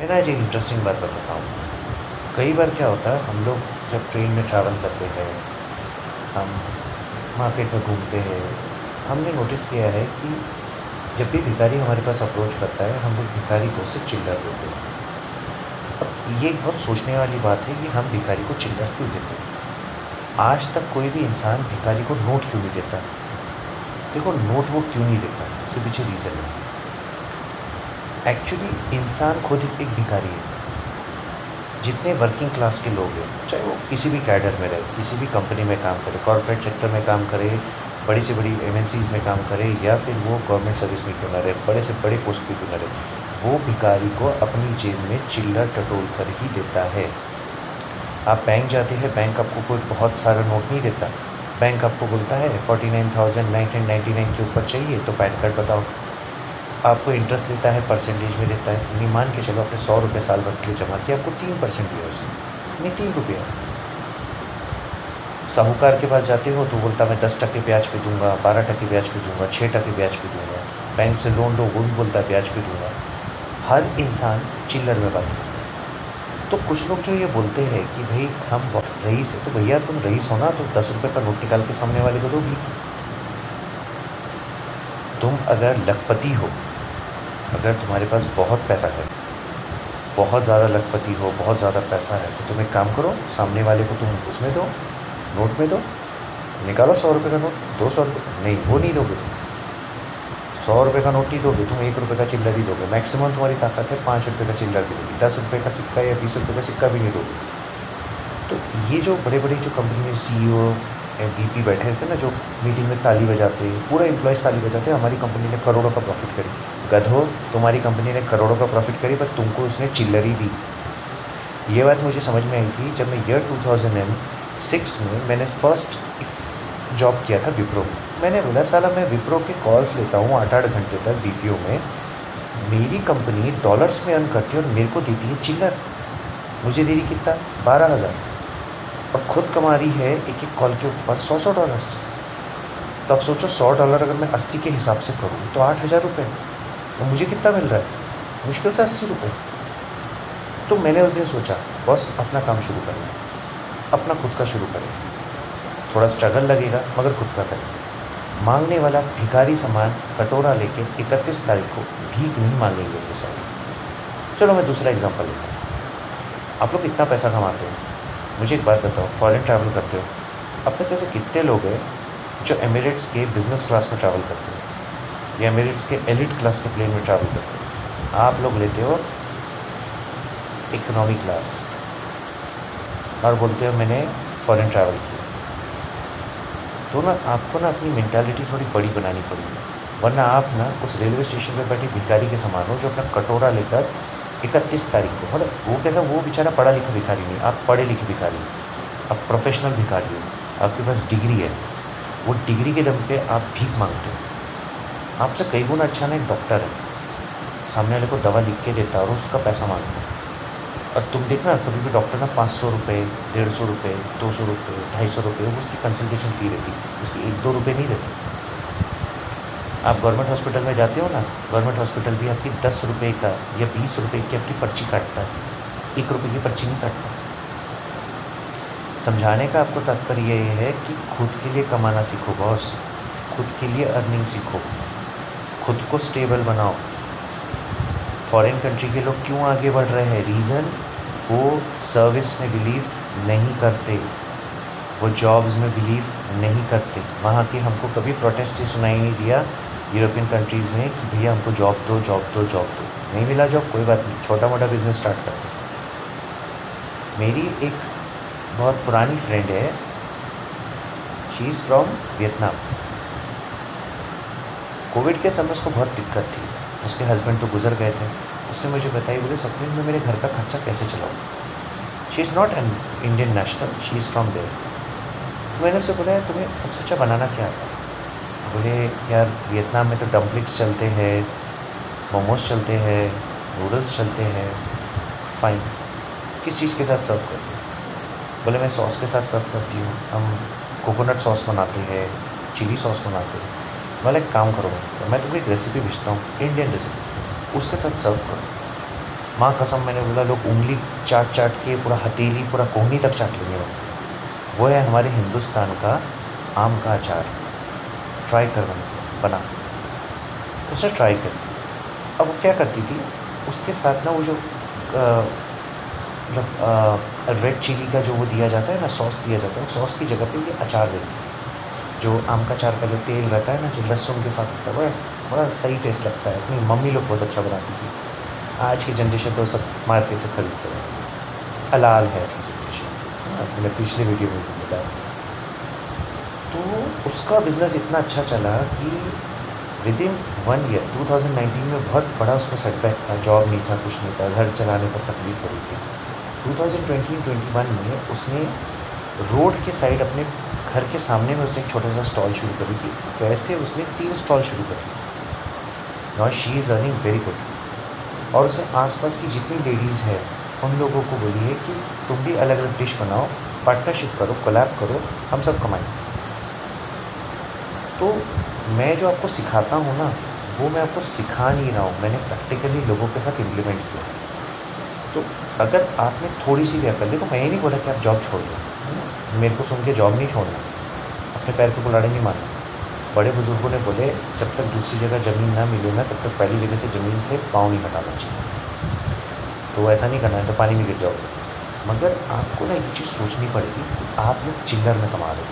मैं ना आज एक इंटरेस्टिंग बात बताता हूँ। कई बार क्या होता है, हम लोग जब ट्रेन में ट्रैवल करते हैं, हम मार्केट में घूमते हैं, हमने नोटिस किया है कि जब भी भिखारी हमारे पास अप्रोच करता है, हम लोग भिखारी को सिर्फ चिल्लर देते हैं। अब ये एक बहुत सोचने वाली बात है कि हम भिखारी को चिल्लर क्यों देते हैं। आज तक कोई भी इंसान भिखारी को नोट क्यों नहीं देता। देखो, नोट वोट क्यों नहीं देता, उसके पीछे रीज़न है। एक्चुअली इंसान खुद एक भिखारी है। जितने वर्किंग क्लास के लोग हैं, चाहे वो किसी भी कैडर में रहे, किसी भी कंपनी में काम करे, कॉर्पोरेट सेक्टर में काम करे, बड़ी से बड़ी एमएनसीज़ में काम करे, या फिर वो गवर्नमेंट सर्विस में क्यों ना रहे, बड़े से बड़े पोस्ट पे क्यों ना रहे, वो भिखारी को अपनी जेब में चिल्लर टटोल कर ही देता है। आप बैंक जाते हैं, बैंक आपको कोई बहुत सारा नोट नहीं देता। बैंक आपको बोलता है 49,999 के ऊपर चाहिए तो पैन कार्ड बताओ। आपको इंटरेस्ट देता है, परसेंटेज में देता है। यानी मान के चलो, आपने 100 रुपये साल भर के लिए जमा किया, आपको 3% दिया उसने, नहीं 3 रुपया। साहूकार के पास जाते हो तो बोलता मैं 10% ब्याज पे दूंगा, 12% ब्याज पे दूंगा, 6% ब्याज पे दूंगा। बैंक से लोन लो, वो भी बोलता है ब्याज पे दूंगा। हर इंसान चिल्लर में बात करता है। तो कुछ लोग जो ये बोलते हैं कि भाई हम बहुत रईस है, तो भैया तुम रईस हो ना, तो 10 रुपये का नोट निकाल के सामने वाले को दो भी। तुम अगर लखपति हो, अगर तुम्हारे पास बहुत पैसा है, बहुत ज़्यादा लखपति हो, बहुत ज़्यादा पैसा है, तो तुम एक काम करो, सामने वाले को तुम उसमें दो, नोट में दो। निकालो 100 रुपये का नोट, 200 रुपये नहीं, वो नहीं दोगे तुम। 100 रुपये का नोट नहीं दोगे तुम, 1 रुपये का चिल्लर ही दोगे। मैक्सिमम तुम्हारी ताकत है 5 रुपये का चिल्लर भी दोगे, 10 रुपये का सिक्का या 20 रुपये का सिक्का भी नहीं दोगे। तो ये जो बड़े बड़े जो कंपनी में CEO VP बैठे रहते हैं ना, जो मीटिंग में ताली बजाते हैं, पूरा एम्प्लॉयज़ ताली बजाते हैं, हमारी कंपनी ने करोड़ों का प्रॉफिट करी। गधो, तुम्हारी कंपनी ने करोड़ों का प्रॉफिट करी, बट तुमको उसने चिल्लर ही दी। ये बात मुझे समझ में आई थी जब मैं ईयर 2006 में मैंने फर्स्ट जॉब किया था विप्रो में। मैंने बोला साला मैं विप्रो के कॉल्स लेता हूँ 8-8 घंटे तक BPO में, मेरी कंपनी डॉलर्स में अर्न करती है और मेरे को देती है चिल्लर। मुझे दे रही कितना, 12,000, और ख़ुद कमा रही है एक एक कॉल के ऊपर $100। तो अब सोचो, $100 अगर मैं 80 के हिसाब से करूँ तो 8,000 रुपये, और मुझे कितना मिल रहा है, मुश्किल से 80 रुपये। तो मैंने उस दिन सोचा, बस अपना काम शुरू करना है, अपना खुद का शुरू करें। थोड़ा स्ट्रगल लगेगा मगर खुद का करें। मांगने वाला भिखारी समान कटोरा लेके 31 तारीख को भीख नहीं मांगेंगे उनके सामने। चलो मैं दूसरा एग्जांपल लेता हूँ। आप लोग कितना पैसा कमाते हो, मुझे एक बात बताओ। फॉरेन ट्रैवल करते हो, अपने से ऐसे कितने लोग हैं जो एमिरेट्स के बिज़नेस क्लास में ट्रैवल करते हो, या एमिरेट्स के एलिट क्लास के प्लेन में ट्रैवल करते हो। आप लोग लेते हो इकोनॉमी क्लास और बोलते हो मैंने फ़ॉरेन ट्रैवल किया। तो ना आपको ना अपनी मेंटालिटी थोड़ी बड़ी बनानी पड़ेगी, वरना आप ना उस रेलवे स्टेशन पे बैठे भिखारी के समान हो जो अपना कटोरा लेकर 31 तारीख को, मतलब वो कैसा, वो बेचारा पढ़ा लिखा भिखारी नहीं, आप पढ़े लिखे भिखारी हो, आप प्रोफेशनल भिखारी हो, आपके पास डिग्री है। वो डिग्री के दम पे आप भीख मांगते हो। आपसे कई गुना अच्छा ना एक डॉक्टर है, सामने वाले को दवा लिख के देता है और उसका पैसा मांगता है। और तुम देखना, कभी भी डॉक्टर ना 500 रुपये, 150 रुपये, 200 रुपये, 250 रुपये वो उसकी कंसल्टेशन फ़ी रहती, उसकी 1-2 रुपये नहीं रहते। आप गवर्नमेंट हॉस्पिटल में जाते हो ना, गवर्नमेंट हॉस्पिटल भी आपकी 10 रुपये का या 20 रुपये की आपकी पर्ची काटता है, 1 रुपये की पर्ची नहीं काटता। समझाने का आपको तात्पर्य ये है कि खुद के लिए कमाना सीखो बॉस, खुद के लिए अर्निंग सीखो, खुद को स्टेबल बनाओ। फॉरेन कंट्री के लोग क्यों आगे बढ़ रहे हैं, रीज़न, वो सर्विस में बिलीव नहीं करते, वो जॉब्स में बिलीव नहीं करते। वहाँ के हमको कभी प्रोटेस्ट ही सुनाई नहीं दिया यूरोपियन कंट्रीज़ में कि भैया हमको जॉब दो, जॉब दो, जॉब दो। नहीं मिला जॉब, कोई बात नहीं, छोटा मोटा बिजनेस स्टार्ट करते। मेरी एक बहुत पुरानी फ्रेंड है, she is from Vietnam. Covid के समय उसको बहुत दिक्कत थी, उसके हस्बैंड तो गुजर गए थे। उसने मुझे बताई, बोले सपने में मेरे घर का खर्चा कैसे चलाऊँ। She is not an Indian national, she is from there. तो मैंने उससे बोला तुम्हें सबसे अच्छा बनाना क्या आता है। तो बोले यार वियतनाम में तो डम्पलिंग्स चलते हैं, मोमोज चलते हैं, नूडल्स चलते हैं। फ़ाइन, किस चीज़ के साथ सर्व करते हो। बोले मैं सॉस के साथ सर्व करती हूँ, हम कोकोनट सॉस बनाते हैं, चिली सॉस बनाते हैं। बोले एक काम करो, मैं तुमको एक रेसिपी भेजता हूँ, इंडियन रेसिपी, उसके साथ सर्व करो। माँ कसम, मैंने बोला लोग उंगली चाट चाट के पूरा हथेली पूरा कोहनी तक चाट लेंगे। वो है हमारे हिंदुस्तान का आम का अचार। ट्राई कर बना। उसने ट्राई कर। अब वो क्या करती थी, उसके साथ ना वो जो रेड चिली का जो वो दिया जाता है ना, सॉस दिया जाता है, वो सॉस की जगह पे ये अचार देती थी। जो आम का अचार का जो तेल रहता है ना, जो लहसुन के साथ होता है, बड़ा बड़ा सही टेस्ट लगता है। अपनी मम्मी लोग बहुत अच्छा बनाती थी। आज की जनरेशन तो सब मार्केट से खरीदते रहती है। हलाल है आज की जनरेशन। मैंने पिछले वीडियो में भी बताया। तो उसका बिज़नेस इतना अच्छा चला कि विद इन 1 ईयर 2019 में बहुत बड़ा उसका सेटबैक था। जॉब नहीं था, कुछ नहीं था, घर चलाने पर तकलीफ़ हो रही थी। 2020-21 में उसने रोड के साइड अपने घर के सामने में उसने एक छोटा सा स्टॉल शुरू करी थी। वैसे उसने 3 स्टॉल शुरू करी। Now she is earning very good. और उसने आसपास की जितनी लेडीज़ हैं उन लोगों को बोली है कि तुम भी अलग अलग डिश बनाओ, पार्टनरशिप करो, कोलैब करो, हम सब कमाएं। तो मैं जो आपको सिखाता हूँ ना, वो मैं आपको सिखा नहीं रहा हूँ, मैंने प्रैक्टिकली लोगों के साथ इम्प्लीमेंट किया। तो अगर आपने थोड़ी सी भी अकल, देखो मैं ये नहीं बोला कि आप जॉब छोड़ दो, मेरे को सुन के जॉब नहीं छोड़ना, अपने पैर पे कुल्हाड़ी नहीं मारना। बड़े बुज़ुर्गों ने बोले जब तक दूसरी जगह ज़मीन ना मिले ना, तब तक पहली जगह से ज़मीन से पाँव नहीं हटाना चाहिए। तो ऐसा नहीं करना है तो पानी में गिर जाओगे। मगर आपको ना ये चीज़ सोचनी पड़ेगी कि आप लोग चिल्लर में कमा रहे हो,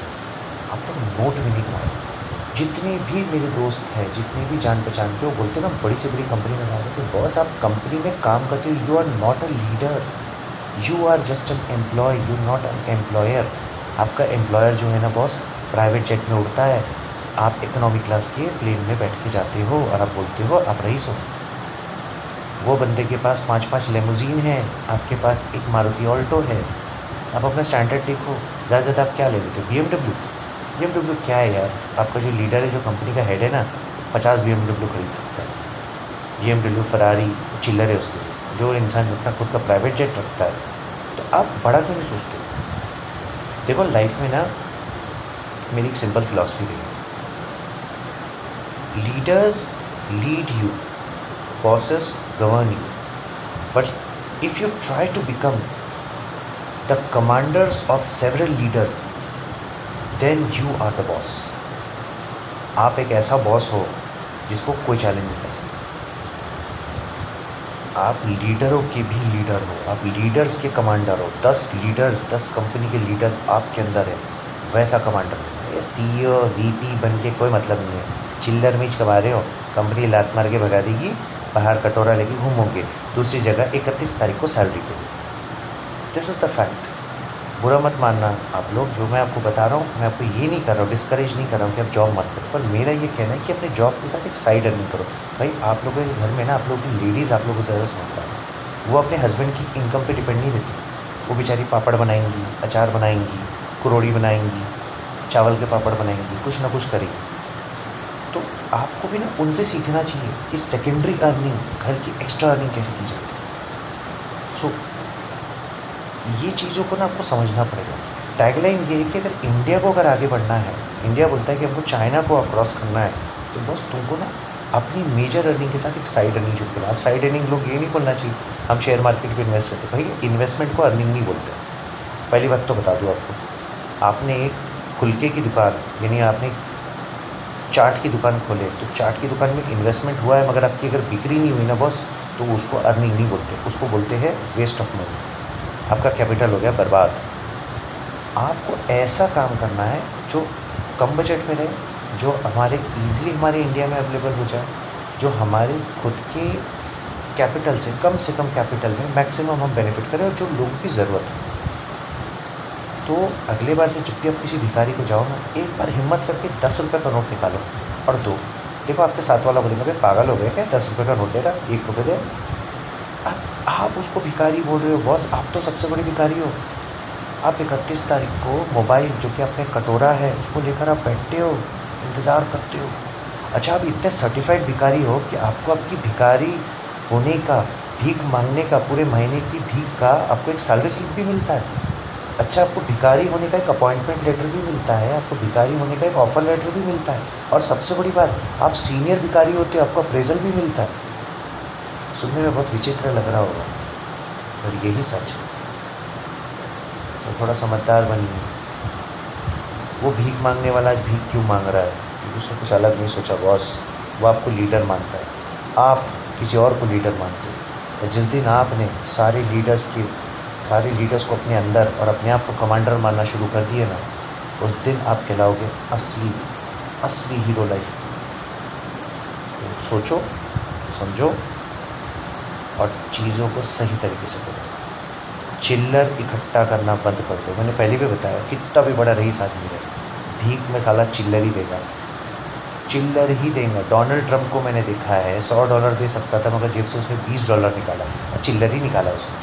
आप लोग नोट में नहीं कमा रहे हो। जितने भी मेरे दोस्त हैं, जितने भी जान पहचान के, वो बोलते हैं ना बड़ी से बड़ी कंपनी में काम करते हैं। बॉस, आप कंपनी में काम करते हो, you are not a leader, you are just an employ, you not an employer. आपका एम्प्लॉयर जो है ना बॉस, प्राइवेट जेट में उड़ता है, आप इकोनॉमी क्लास के प्लेन में बैठ के जाते हो और आप बोलते हो आप रईस हो। वो बंदे के पास 5-5 लेमोजीन है, आपके पास एक मारुति ऑल्टो है। आप अपना स्टैंडर्ड देखो, ज़्यादा से ज़्यादा आप क्या ले लेते हो? BMW क्या है यार? आपका जो लीडर है, जो कंपनी का हेड है ना, 50 BMW खरीद सकता है। BMW, फरारी चिल्लर है उसके लिए। जो इंसान अपना खुद का प्राइवेट जेट रखता है, तो आप बड़ा क्यों नहीं सोचते? देखो लाइफ में ना मेरी एक सिंपल फिलॉसफी रही है, leaders lead you, bosses govern you, but if you try to become the commanders of several leaders, then you are the boss. आप एक ऐसा बॉस हो जिसको कोई चैलेंज नहीं कर सकता। आप लीडरों के भी लीडर हो, आप लीडर्स के कमांडर हो। 10 लीडर्स, 10 कंपनी के लीडर्स आपके अंदर है, वैसा कमांडर। ये CEO VP बन के कोई मतलब नहीं है। चिल्लर मिर्च कमा रहे हो, कंपनी लात मार के भगा देगी, बाहर कटोरा लेके घूमोगे, दूसरी जगह 31 तारीख को सैलरी के लिए। This is the fact. बुरा मत मानना आप लोग, जो मैं आपको बता रहा हूँ, मैं आपको ये नहीं कर रहा हूँ, डिस्करेज नहीं कर रहा हूँ कि आप जॉब मत करो, पर मेरा ये कहना है कि अपने जॉब के साथ एक साइड अर्निंग करो। भाई आप लोगों के घर में ना, आप लोगों की लेडीज़ आप लोगों को ज़्यादा समझता है, वो अपने हस्बैंड की इनकम पे डिपेंड नहीं रहती। वो बेचारी पापड़ बनाएंगी, अचार बनाएंगी, कुरोड़ी बनाएंगी, चावल के पापड़ बनाएंगी, कुछ ना कुछ करेंगी। तो आपको भी ना उनसे सीखना चाहिए कि सेकेंडरी अर्निंग, घर की एक्स्ट्रा अर्निंग कैसे की जाती है। सो ये चीज़ों को ना आपको समझना पड़ेगा। टैगलाइन ये है कि अगर इंडिया को अगर आगे बढ़ना है, इंडिया बोलता है कि हमको चाइना को क्रॉस करना है, तो बस तुमको ना अपनी मेजर अर्निंग के साथ एक साइड अर्निंग शुरू करना। आप साइड अर्निंग लोग ये नहीं बोलना चाहिए हम शेयर मार्केट पे इन्वेस्ट करते। भाई इन्वेस्टमेंट को अर्निंग नहीं बोलते। पहली बात तो बता दूँ आपको, आपने एक फुलके की दुकान, यानी आपने चाट की दुकान खोले, तो चाट की दुकान में इन्वेस्टमेंट हुआ है, मगर आपकी अगर बिक्री नहीं हुई ना बॉस, तो उसको अर्निंग नहीं बोलते, उसको बोलते हैं वेस्ट ऑफ मनी। आपका कैपिटल हो गया बर्बाद। आपको ऐसा काम करना है जो कम बजट में रहे, जो हमारे ईज़िली हमारे इंडिया में अवेलेबल हो जाए, जो हमारे खुद के कैपिटल से कम कैपिटल में मैक्सिमम हम बेनिफिट करें, और जो लोगों की ज़रूरत हो। तो अगले बार से जब भी आप किसी भिखारी को जाओ ना, एक बार हिम्मत करके 10 रुपये का नोट निकालो और दो। देखो आपके साथ वाला बोलेगा भाई पागल हो गए क्या, 10 रुपये का नोट दे रहा, 1 रुपये दे। आप उसको भिखारी बोल रहे हो। बॉस आप तो सबसे बड़ी भिखारी हो। आप 31 तारीख को मोबाइल, जो कि आपका कटोरा है, उसको लेकर आप बैठते हो, इंतज़ार करते हो। अच्छा, आप इतने सर्टिफाइड भिखारी हो कि आपको आपकी भिखारी होने का, भीख मांगने का, पूरे महीने की भीख का आपको एक सैलरी स्लिप भी मिलता है। अच्छा, आपको भिखारी होने का एक अपॉइंटमेंट लेटर भी मिलता है, आपको भिखारी होने का एक ऑफ़र लेटर भी मिलता है, और सबसे बड़ी बात, आप सीनियर भिखारी होते हो, आपको अप्रेजल भी मिलता है। सुनने में बहुत विचित्र लग रहा होगा, अगर यही सच है तो थोड़ा समझदार बनिए। वो भीख मांगने वाला आज भीख क्यों मांग रहा है? क्योंकि उसने कुछ अलग नहीं सोचा बॉस। वो आपको लीडर मानता है, आप किसी और को लीडर मानते हो। और जिस दिन आपने सारे लीडर्स को अपने अंदर और अपने आप को कमांडर मानना शुरू कर दिए ना, उस दिन आप कहलाओगे असली हीरो लाइफ के। तो सोचो, समझो और चीज़ों को सही तरीके से करो। चिल्लर इकट्ठा करना बंद कर दो। मैंने पहले भी बताया, कितना भी बड़ा रईस आदमी रहे, भीख में साला चिल्लर ही देगा, चिल्लर ही देगा। डोनाल्ड ट्रंप को मैंने देखा है $100 दे सकता था, मगर जेब से उसने $20 निकाला और चिल्लर ही निकाला उसने।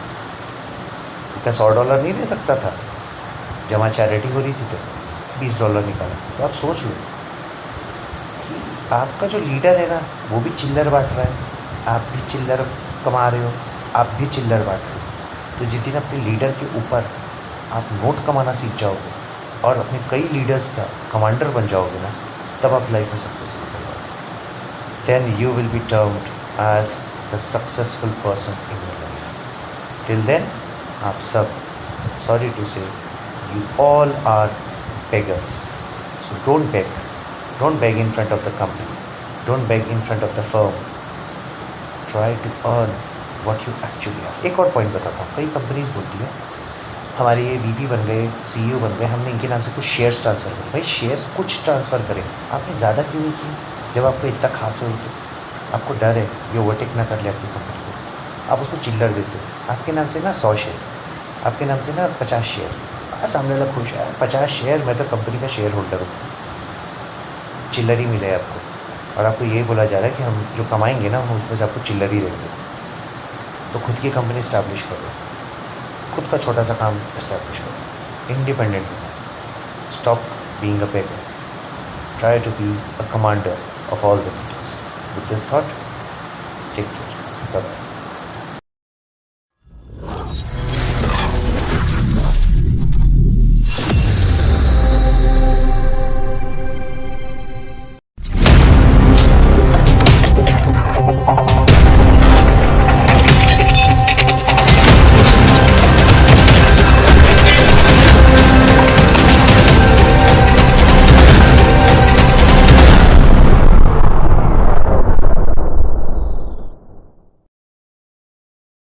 क्या $100 नहीं दे सकता था? जमा चैरिटी हो रही थी तो $20 निकाला। तो आप सोच लो कि आपका जो लीडर है ना, वो भी चिल्लर बांट रहा है, आप भी चिल्लर कमा रहे हो, आप भी चिल्लर बांट रहे हो। तो जिस दिन अपने लीडर के ऊपर आप नोट कमाना सीख जाओगे और अपने कई लीडर्स का कमांडर बन जाओगे ना, तब आप लाइफ में सक्सेसफुल कर पाओगे। Then you will be termed as the successful person in your life. Till then आप सब, sorry to say, you all are beggars. So don't beg in front of the company, don't beg in front of the firm. Try to earn what you actually have. एक और point बताता हूँ। कई companies बोलती है हमारे ये VP बन गए, CEO बन गए, हमने इनके नाम से कुछ शेयर्स ट्रांसफ़र करें। भाई शेयर्स कुछ ट्रांसफ़र करें, आपने ज़्यादा क्यों नहीं किए? जब आपको इतना खास हो तो आपको डर है ये ओवरटेक ना कर ले आपकी कंपनी को, आप उसको चिल्लर देते हो। आपके नाम से ना 100 शेयर, आपके नाम से ना 50 शेयर, सामने वाला खुश है। 50 शेयर, मैं तो कंपनी का शेयर होल्डर हूँ, चिल्लर ही मिले आपको। और आपको यही बोला जा रहा है कि हम जो कमाएंगे ना, हम उसमें से आपको चिल्लर ही देंगे। तो खुद की कंपनी इस्टेब्लिश करो, खुद का छोटा सा काम इस्टेब्लिश करो, independent. Stop being a beggar, try to be a commander of all the leaders. With this thought, take care.